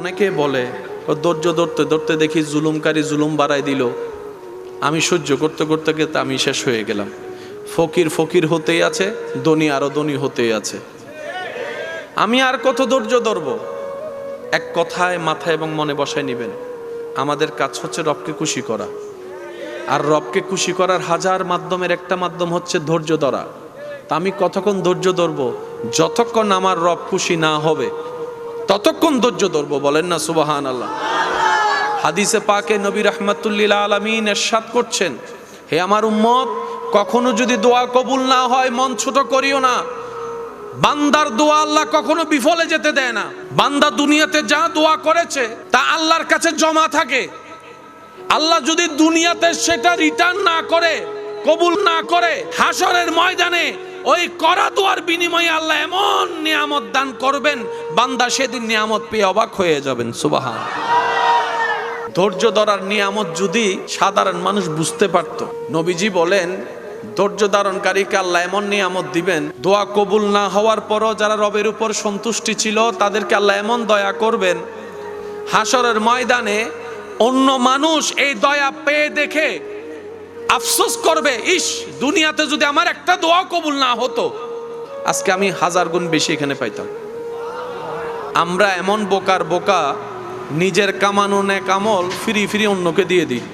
অনেকে বলে ধৈর্য ধরতে ধরতে দেখি জুলুমকারী জুলুম বাড়াই দিল, আমি সহ্য করতে করতে করতে আমি শেষ হয়ে গেলাম। ফকির ফকির হতেই আছে, ধনী আরো ধনী হতেই আছে। আমি আর কত ধৈর্য ধরব? এক কথায় মাথায় এবং মনে বসায় নেবেন, আমাদের কাজ হচ্ছে রবকে খুশি করা। আর রবকে খুশি করার হাজার মাধ্যমের একটা মাধ্যম হচ্ছে ধৈর্য ধরা। তা আমি কতক্ষণ ধৈর্য ধরব? যতক্ষণ আমার রব খুশি না হবে ততক্ষণ ধৈর্য ধরব। বলেন না সুবহানাল্লাহ। হাদিসে পাকে নবী রাহমাতুল্লিল আলামিন ইরশাদ করছেন, হে আমার উম্মত, কখনো যদি দোয়া কবুল না হয় মন ছোট করিও না। বান্দার দোয়া আল্লাহ কখনো বিফলে যেতে দেয় না। বান্দা দুনিয়াতে যা দোয়া করেছে তা আল্লাহর কাছে জমা থাকে। আল্লাহ যদি দুনিয়াতে সেটা রিটার্ন না করে, কবুল না করে, হাসরের ময়দানে ওই করা দোয়ার বিনিময়ে আল্লাহ এমন নিয়ামত দান করবেন, বান্দা সেদিন নিয়ামত পেয়ে অবাক হয়ে যাবেন। সুবহান। ধৈর্য ধরার নিয়ামত যদি সাধারণ মানুষ বুঝতে পারত, নবীজি বলেন ধৈর্য ধারণকারীকে আল্লাহ এমন নিয়ামত দিবেন, দোয়া কবুল না হওয়ার পরও যারা রবের উপর সন্তুষ্টি ছিল তাদেরকে আল্লাহ এমন দয়া করবেন, হাসরের ময়দানে অন্য মানুষ এই দয়া পেয়ে দেখে আফসোস করবে, ইস, দুনিয়াতে যদি আমার একটা দোয়া কবুল না হতো আজকে আমি 1000 গুণ বেশি এখানে পাইতাম। আমরা এমন বোকার বোকা, নিজের কামানো নেক আমল ফিরি ফিরি অন্যকে দিয়ে দিই,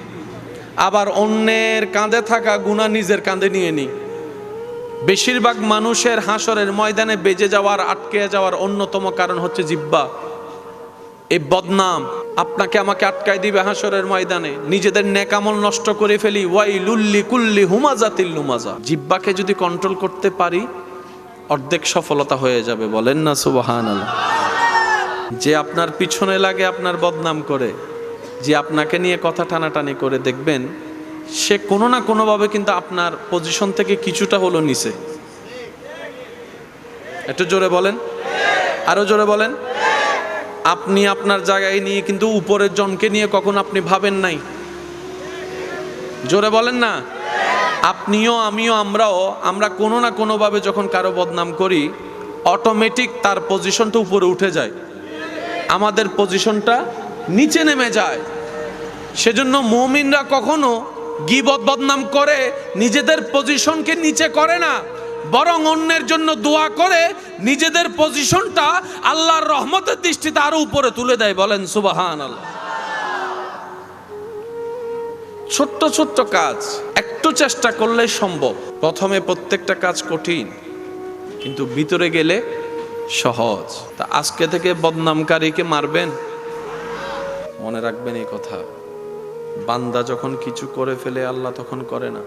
আবার অন্যের কাঁধে থাকা গুনাহ নিজের কাঁধে নিয়ে নিই। বেশিরভাগ মানুষের হাসরের ময়দানে বেজে যাওয়ার, আটকে যাওয়ার অন্যতম কারণ হচ্ছে জিহ্বা। এই বদনাম আপনাকে আমাকে আটকায় দিবে হাসরের ময়দানে। নিজেদের নেক আমল নষ্ট করে ফেলি। ওয়াইলুল্লি কুল্লি হুমাজাতিল লুমাজা। জিহ্বাকে যদি কন্ট্রোল করতে পারি অর্ধেক সফলতা হয়ে যাবে। বলেন না সুবহানাল্লাহ। যে আপনার পিছনে লাগে আপনার বদনাম করে, যে আপনাকে নিয়ে কথা টানাটানি করে, দেখবেন সে কোনো না কোনোভাবে কিন্তু আপনার পজিশন থেকে কিছুটা হলো নিচে। একটু জোরে বলেন, আরো জোরে বলেন। আপনি আপনার জায়গায় নিয়ে কিন্তু উপরের জনকে নিয়ে কখন আপনি ভাবেন নাই? জোরে বলেন না। আপনিও আমিও আমরা কোনো না কোনোভাবে যখন কারো বদনাম করি অটোমেটিক তার পজিশনটা উপরে উঠে যায়, আমাদের পজিশনটা নিচে নেমে যায়। সেজন্য মুমিনরা কখনো গীবত বদনাম করে নিজেদের পজিশনকে নিচে করে না, বরং অন্যের জন্য দোয়া করে নিজেদের পজিশনটা আল্লাহর রহমতের দৃষ্টিতে আরো উপরে তুলে দেয়। বলেন সুবহানাল্লাহ। ছোট্ট ছোট্ট কাজ একটু চেষ্টা করলে সম্ভব। প্রথমে প্রত্যেকটা কাজ কঠিন, কিন্তু ভিতরে গেলে সহজ। তা আজকে থেকে বদনামকারীকে মারবেন, মনে রাখবেন এই কথা। বান্দা যখন কিছু করে ফেলে আল্লাহ তখন করে না,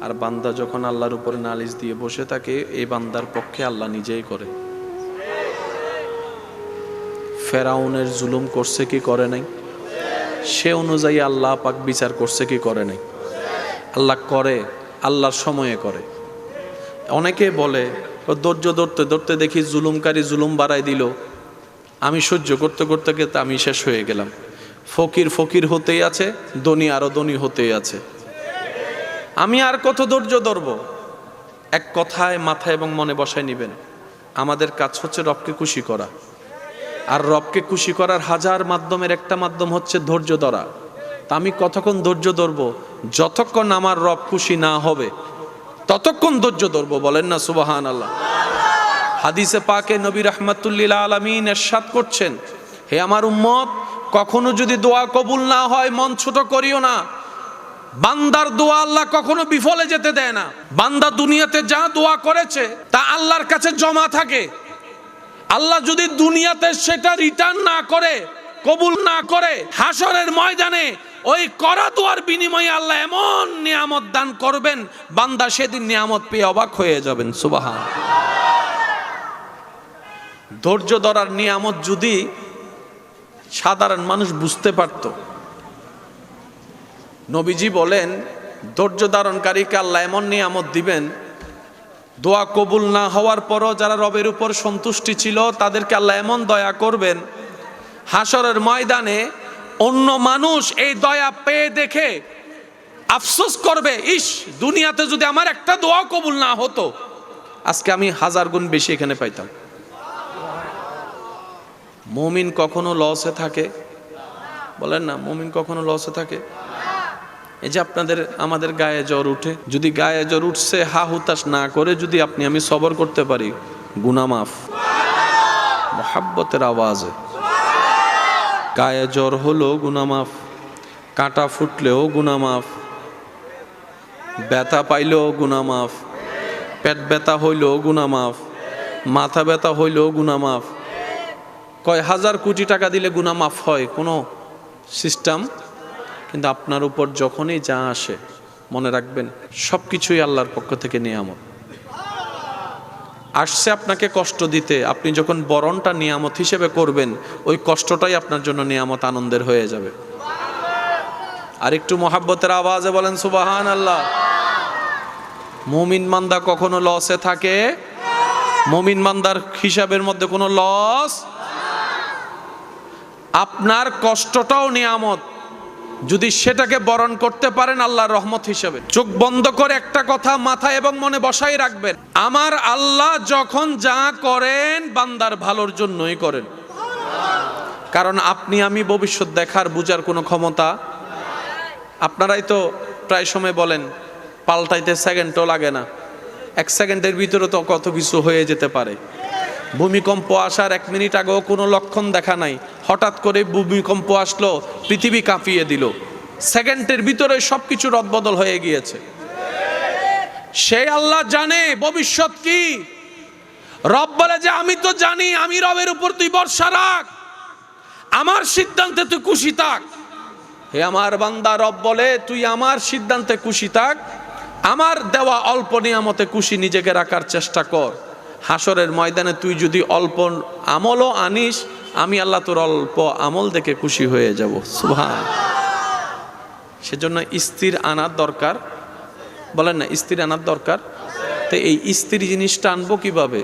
আর বান্দা যখন আল্লাহর উপরে নালিশ দিয়ে বসে থাকে এই বান্দার পক্ষে আল্লাহ নিজেই করে। ফেরাউনের জুলুম করছে কি করে নাই? সে অনুযায়ী আল্লাহ পাক বিচার করছে কি করে নাই? আল্লাহ করে, আল্লাহর সময়ে করে। অনেকে বলে ধৈর্য ধরতে ধরতে দেখি জুলুমকারী জুলুম বাড়াই দিল, আমি সহ্য করতে করতে করতে আমি শেষ হয়ে গেলাম। ফকির ফকির হতেই আছে, ধনী আরো ধনী হতেই আছে। আমি আর কত ধৈর্য ধরব? এক কথায় মাথায় এবং মনে বসায় নেবেন, আমাদের কাজ হচ্ছে রবকে খুশি করা। আর রবকে খুশি করার হাজার মাধ্যমের একটা মাধ্যম হচ্ছে ধৈর্য ধরা। তা আমি কতক্ষণ ধৈর্য ধরব? যতক্ষণ আমার রব খুশি না হবে ততক্ষণ ধৈর্য ধরব। বলেন না সুবহানাল্লাহ। হাদিসে পাকে নবী রাহমাতুল্লিল আলামিন ইরশাদ করছেন, হে আমার উম্মত, কখনো যদি দোয়া কবুল না হয় মন ছোট করিও না। বান্দার দোয়া আল্লাহ কখনো বিফলে যেতে দেয় না। বান্দা দুনিয়াতে যা দোয়া করেছে তা আল্লাহর কাছে জমা থাকে। আল্লাহ যদি দুনিয়াতে সেটা রিটার্ন না করে, কবুল না করে, হাসরের ময়দানে ওই করা দোয়ার বিনিময়ে আল্লাহ এমন নিয়ামত দান করবেন, বান্দা সেদিন নিয়ামত পেয়ে অবাক হয়ে যাবেন। সুবহান। ধৈর্য ধরার নিয়ামত যদি সাধারণ মানুষ বুঝতে পারত, নবীজি বলেন ধৈর্য ধারণকারীকে আল্লাহ এমন নিয়ামত দিবেন, দোয়া কবুল না হওয়ার পরও যারা রবের উপর সন্তুষ্টি ছিল তাদেরকে আল্লাহ এমন দয়া করবেন, হাসরের ময়দানে অন্য মানুষ এই দয়া পেয়ে দেখে আফসোস করবে, ইস, দুনিয়াতে যদি আমার একটা দোয়া কবুল না হতো আজকে আমি 1000 গুণ বেশি এখানে পাইতাম। মুমিন কখনো লসে থাকে? বলেন না, মুমিন কখনো লসে থাকে? এই যে আমাদের গায়ে জ্বর উঠে, যদি গায়ে জ্বর উঠছে হা হুতাশ না করে যদি আমি সবর করতে পারি, গুনাহ মাফ। মোহাব্বতের আওয়াজে গায়ে জ্বর হলো গুনাহ মাফ, কাঁটা ফুটলেও গুনাহ মাফ, ব্যথা পাইলেও গুনাহ মাফ, পেট ব্যথা হইলেও গুনাহ মাফ, মাথা ব্যথা হইলেও গুনাহ মাফ। কয় হাজার কোটি টাকা দিলে গুনাহ মাফ হয় কোনো সিস্টেম? কিন্তু আপনার উপর যখনই যা আসে মনে রাখবেন সব কিছুই আল্লাহর পক্ষ থেকে নিয়ামত। আসছে আপনাকে কষ্ট দিতে, আপনি যখন বরণটা নিয়ামত হিসেবে করবেন, ওই কষ্টটাই আপনার জন্য নিয়ামত, আনন্দের হয়ে যাবে। আর একটু মোহাব্বতের আওয়াজে বলেন সুবহানাল্লাহ। মুমিন বান্দা কখনো লসে থাকে? মুমিন বান্দার হিসাবের মধ্যে কোনো লস? আপনার কষ্টটাও নিয়ামত, যদি সেটাকে বরণ করতে পারেন আল্লাহর রহমত হিসেবে। চোখ বন্ধ করে একটা কথা মাথায় এবং মনে বসাই রাখবেন, আমার আল্লাহ যখন যা করেন বান্দার ভালোর জন্যই করেন। কারণ আপনি আমি ভবিষ্যৎ দেখার বুঝার কোনো ক্ষমতা, আপনারাই তো প্রায় সময় বলেন পাল্টাইতে সেকেন্ডও লাগে না, 1 সেকেন্ডের ভিতরে তো কত কিছু হয়ে যেতে পারে। ভূমিকম্প আসার 1 মিনিট আগেও কোনো লক্ষণ দেখা নাই, হঠাৎ করে ভূমিকম্প আসলো, পৃথিবী কাঁপিয়ে দিল, সেকেন্ডের ভিতরে সবকিছু রদবদল হয়ে গিয়েছে। সেই আল্লাহ জানে ভবিষ্যৎ কি। রব বলে যে আমি তো জানি, আমি রবের উপর তুই ভরসা রাখ, আমার সিদ্ধান্তে তুই খুশি থাক। হে আমার বান্দা, রব বলে তুই আমার সিদ্ধান্তে খুশি থাক, আমার দেওয়া অল্প নিয়ামতে খুশি নিজেকে রাখার চেষ্টা কর। হাসরের ময়দানে তুই যদি অল্প আমলও আনিস, আমি আল্লাহ তোর অল্প আমল দেখে খুশি হয়ে যাব। সুবহান। সেজন্য স্থির আনার দরকার, বলেন না, স্থির আনার দরকার। তো এই স্থির জিনিসটা আনবো কিভাবে,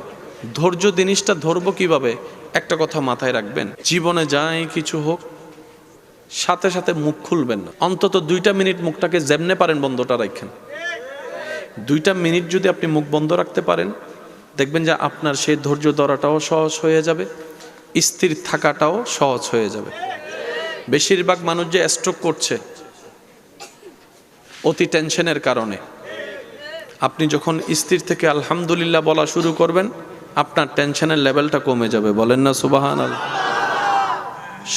ধৈর্য জিনিসটা ধরবো কিভাবে? একটা কথা মাথায় রাখবেন, জীবনে যাই কিছু হোক সাথে সাথে মুখ খুলবেন না। অন্তত 2টা মিনিট মুখটাকে যেমনে পারেন বন্ধটা রাখেন। 2টা মিনিট যদি আপনি মুখ বন্ধ রাখতে পারেন, দেখবেন যে আপনার সেই ধৈর্য ধরাটাও সহজ হয়ে যাবে, স্থির থাকাটাও সহজ হয়ে যাবে। বেশিরভাগ মানুষ যে স্ট্রোক করছে অতি টেনশনের কারণে। আপনি যখন স্থির থেকে আলহামদুলিল্লাহ বলা শুরু করবেন, আপনার টেনশনের লেভেলটা কমে যাবে। বলেন না সুবহানাল্লাহ।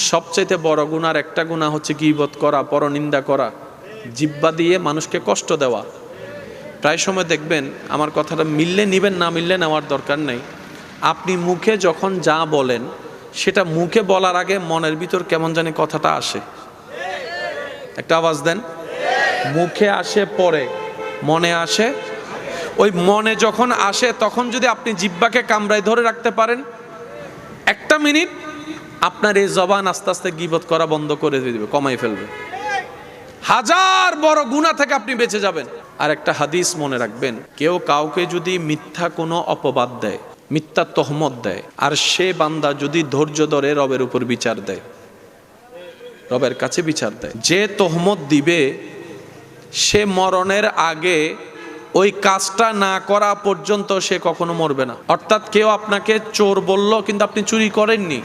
সবচাইতে বড় গুনার একটা গুনাহ হচ্ছে গীবত করা, পরনিন্দা করা, জিহ্বা দিয়ে মানুষকে কষ্ট দেওয়া। প্রায় সময় দেখবেন, আমার কথাটা মিললে নিবেন, না মিললে নেওয়ার দরকার নেই, আপনি মুখে যখন যা বলেন সেটা মুখে বলার আগে মনের ভিতর কেমন জানি কথাটা আসে। একটা আওয়াজ দেন। মুখে আসে পরে মনে আসে, ওই মনে যখন আসে তখন যদি আপনি জিহ্বাকে কামড়ায় ধরে রাখতে পারেন 1 মিনিট, আপনার এই জবান আস্তে আস্তে গীবত করা বন্ধ করে দিবে, কমাই ফেলবে। হাজার বড় গুনাহ থেকে আপনি বেঁচে যাবেন। আর একটা হাদিস মনে রাখবেন, কেউ কাউকে যদি মিথ্যা কোনো অপবাদ দেয়, মিথ্যা তহমত দেয়, আর সে বান্দা যদি ধৈর্য ধরে রবের উপর বিচার দেয়, রবের কাছে বিচার দেয়, যে তহমত দিবে সে মরণের আগে ওই কাজটা না করা পর্যন্ত সে কখনো মরবে না। অর্থাৎ কেউ আপনাকে চোর বলল কিন্তু আপনি চুরি করেননি,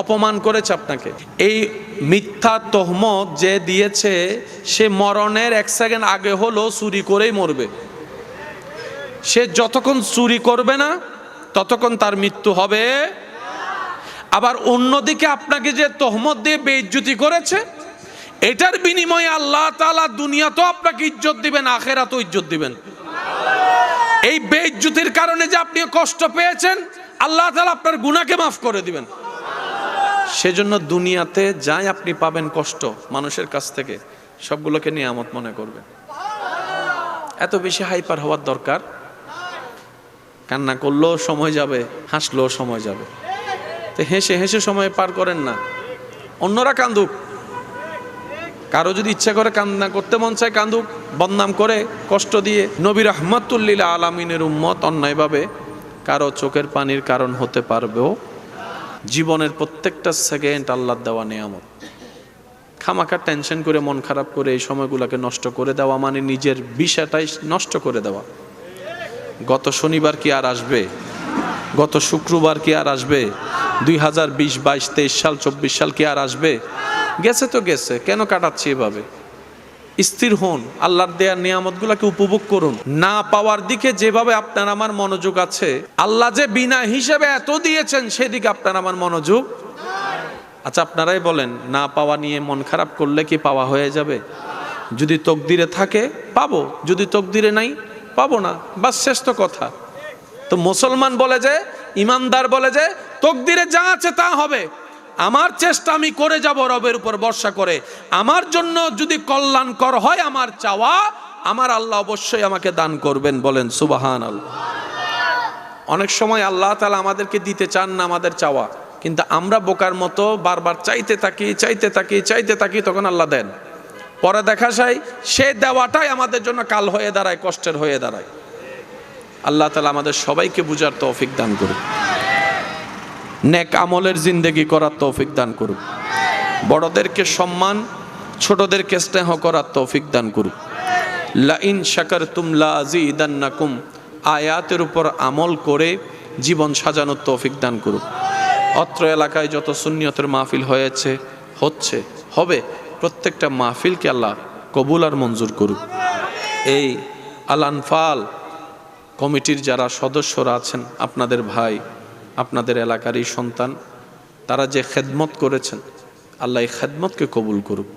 অপমান করেছে আপনাকে, এই মিথ্যা তহমত যে দিয়েছে সে মরণের 1 সেকেন্ড আগে হলো চুরি করেই মরবে। সে যতক্ষণ চুরি করবে না ততক্ষণ তার মৃত্যু হবে। আবার অন্যদিকে আপনাকে যে তহমত দিয়ে বেইজ্জতি করেছে, এটার বিনিময়ে আল্লাহ তাআলা দুনিয়াতেও আপনাকে ইজ্জত দিবেন, আখিরাতেও ইজ্জত দিবেন। এই বেইজ্জতির কারণে যে আপনি কষ্ট পেয়েছেন, আল্লাহ তাআলা আপনার গুনাহকে মাফ করে দিবেন। সেজন্য দুনিয়াতে যাই আপনি পাবেন কষ্ট মানুষের কাছ থেকে, সবগুলোকে নিয়ামত মনে করবেন। এত বেশি হাইপার হওয়ার দরকার? কান্না করলেও সময় যাবে, হাসলেও সময় যাবে, তো হেসে হেসে সময় পার করেন না। অন্যরা কান্দুক, কারো যদি ইচ্ছা করে কান্না করতে মন চায় কান্দুক, বদনাম করে কষ্ট দিয়ে। নবী রাহমাতুল লিল আলামিনের উম্মত অন্যায়ভাবে কারো চোখের পানির কারণ হতে পারবেও। জীবনের প্রত্যেকটা সেকেন্ড আল্লাহর দেওয়া নিয়ামত। খামাখা টেনশন করে মন খারাপ করে এই সময়গুলোকে নষ্ট করে দেওয়া মানে নিজের বিষয়টাই নষ্ট করে দেওয়া। গত শনিবার কি আর আসবে? গত শুক্রবার কি আর আসবে? 2020, 22, 23 সাল, 24 সাল কি আর আসবে? গেছে তো গেছে, কেন কাটাচ্ছি এভাবে? স্থির হন, আল্লাহর দেয়ার নিয়ামতগুলোকে উপভোগ করুন। না পাওয়ার দিকে যেভাবে আপনার আমার মনোযোগ আছে, আল্লাহ যে বিনা হিসেবে এত দিয়েছেন সেদিকে আপনার আমার মনোযোগ। আচ্ছা আপনারাই বলেন, না পাওয়া নিয়ে মন খারাপ করলে কি পাওয়া হয়ে যাবে? যদি তকদিরে থাকে পাবো, যদি তকদিরে নাই পাবো না, বাস শেষ তো কথা। তো মুসলমান বলে যে, ইমানদার বলে যে, তকদিরে যা আছে তা হবে, আমার চেষ্টা আমি করে যাব রবের উপর ভরসা করে। আমার জন্য যদি কল্যাণকর হয় আমার চাওয়া, আমার আল্লাহ অবশ্যই আমাকে দান করবেন, বলেন সুবহানাল্লাহ। অনেক সময় আল্লাহ তাআলা আমাদেরকে দিতে চান না আমাদের চাওয়া, কিন্তু আমরা বোকার মতো বারবার চাইতে থাকি, তখন আল্লাহ দেন। পরে দেখা যায় সে দেওয়াটাই আমাদের জন্য কাল হয়ে দাঁড়ায়, কষ্টের হয়ে দাঁড়ায়। আল্লাহ তাআলা আমাদের সবাইকে বুঝার তৌফিক দান করুন, নেক আমলের জিন্দেগি করার তৌফিক দান করুন, বড়দেরকে সম্মান, ছোটদেরকে স্নেহ করার তৌফিক দান করুন। লা ইন শাকারতুম লা আযীদান্নাকুম, আয়াতের উপর আমল করে জীবন সাজানোর তৌফিক দান করুন। অত্র এলাকায় যত সুন্নিয়তের মাহফিল হয়েছে, হচ্ছে, হবে, প্রত্যেকটা মাহফিলকে আল্লাহ কবুল আর মঞ্জুর করুন। এই আল আনফাল কমিটির যারা সদস্যরা আছেন, আপনাদের ভাই, আপনাদের এলাকারই সন্তান, তারা যে খেদমত করেছেন, আল্লাহ এই খেদমতকে কবুল করুক।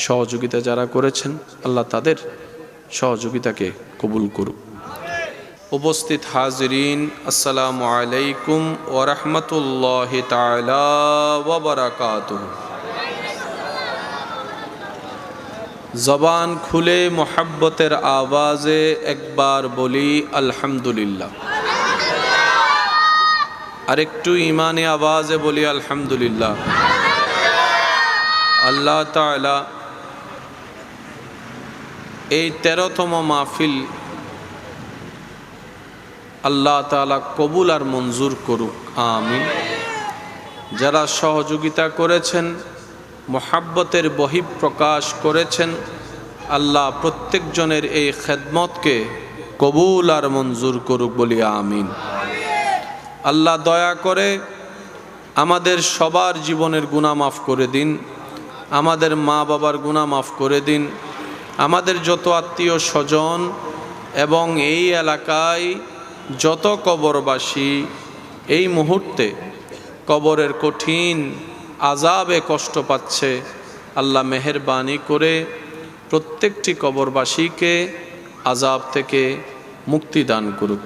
সহযোগিতা যারা করেছেন, আল্লাহ তাদের সহযোগিতাকে কবুল করুক। উপস্থিত হাজিরিন, আসসালামু আলাইকুম ওয়া রাহমাতুল্লাহি তাআলা ওয়া বারাকাতুহু। জবান খুলে মোহাব্বতের আওয়াজে একবার বলি আলহামদুলিল্লাহ, আরেকটু ইমানে আওয়াজে বলি আলহামদুলিল্লাহ। আল্লাহ তাআলা এই 13তম মাহফিল আল্লাহ তাআলা কবুল আর মঞ্জুর করুক, আমিন। যারা সহযোগিতা করেছেন, মোহাব্বতের বহিঃপ্রকাশ করেছেন, আল্লাহ প্রত্যেকজনের এই খেদমতকে কবুল আর মঞ্জুর করুক, বলি আমিন। আল্লাহ দয়া করে আমাদের সবার জীবনের গুনাহ মাফ করে দিন, আমাদের মা বাবার গুনাহ মাফ করে দিন, আমাদের যত আত্মীয় স্বজন এবং এই এলাকায় যত কবরবাসী এই মুহূর্তে কবরের কঠিন আযাবে কষ্ট পাচ্ছে, আল্লাহ মেহেরবানি করে প্রত্যেকটি কবরবাসীকে আযাব থেকে মুক্তি দান করুক।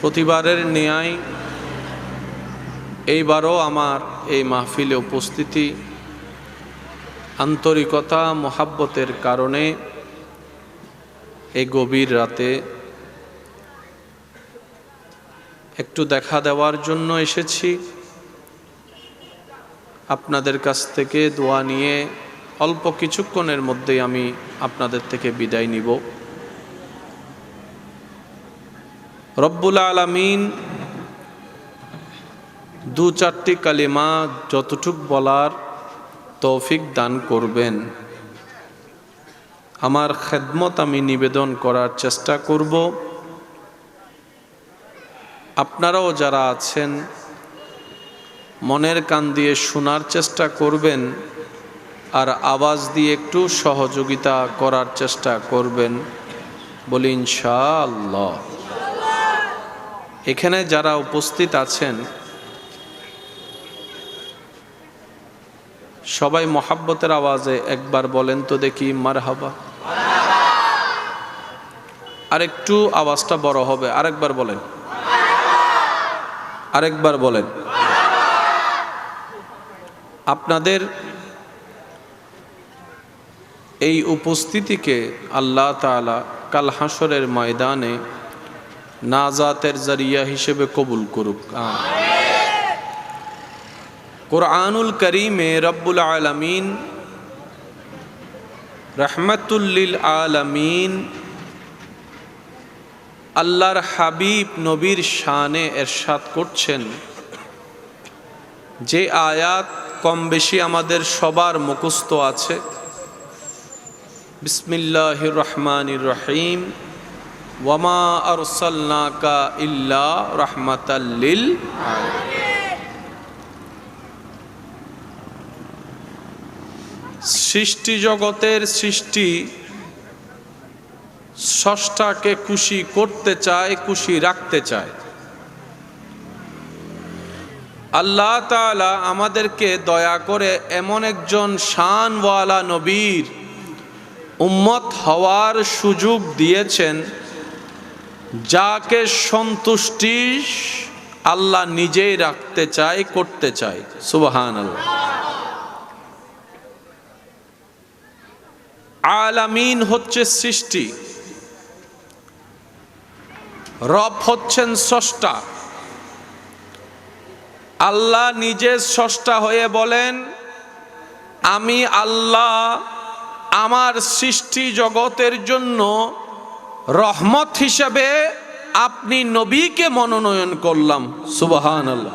প্রতিবারের ন্যায় এইবারও আমার এই মাহফিলে উপস্থিতি, আন্তরিকতা মোহাব্বতের কারণে এই গভীর রাতে একটু দেখা দেওয়ার জন্য এসেছি। আপনাদের কাছ থেকে দোয়া নিয়ে অল্প কিছুক্ষণের মধ্যেই আমি আপনাদের থেকে বিদায় নিব। রব্বুল আলামিন দু চারটি কালিমা যতটুক বলার তৌফিক দান করবেন, আমার খেদমত আমি নিবেদন করার চেষ্টা করব। আপনারাও যারা আছেন মনের কান দিয়ে শোনার চেষ্টা করবেন, আর আওয়াজ দিয়ে একটু সহযোগিতা করার চেষ্টা করবেন, বলি ইনশাআল্লাহ। এখানে যারা উপস্থিত আছেন সবাই মোহাব্বতের আওয়াজে একবার বলেন তো দেখি মারহাবা। আরেকটু আওয়াজটা বড় হবে, আরেকবার বলেন, আরেকবার বলেন। আপনাদের এই উপস্থিতিকে আল্লাহ তাআলা কাল হাসরের ময়দানে নাজাতের জরিয়া হিসেবে কবুল করুক। কুরআনুল কারীমে রব্বুল আলামিন রাহমাতুল লিল আলামিন আল্লাহর হাবিব নবীর শানে ইরশাদ করছেন, যে আয়াত কম বেশি আমাদের সবার মুখস্থ আছে। বিসমিল্লাহির রহমানির রহিম, ওয়ামা আরসালনাকা ইল্লা রাহমাতাল লিল আলামিন। সৃষ্টি জগতের সৃষ্টি স্রষ্টাকে খুশি করতে চায়, খুশি রাখতে চায়। আল্লাহ তাআলা আমাদেরকে দয়া করে এমন একজন শানওয়ালা নবীর উম্মত হওয়ার সুযোগ দিয়েছেন, যাকে সন্তুষ্টি আল্লাহ নিজেই রাখতে চায়, করতে চায়। সুবহানাল্লাহ। আলামিন হচ্ছে সৃষ্টি, রব হচ্ছেন স্রষ্টা। আল্লাহ নিজে স্রষ্টা হয়ে বলেন, আমি আল্লাহ আমার সৃষ্টি জগতের জন্য রহমত হিসেবে আপনি নবীকে মনোনয়ন করলাম। সুবহানাল্লাহ।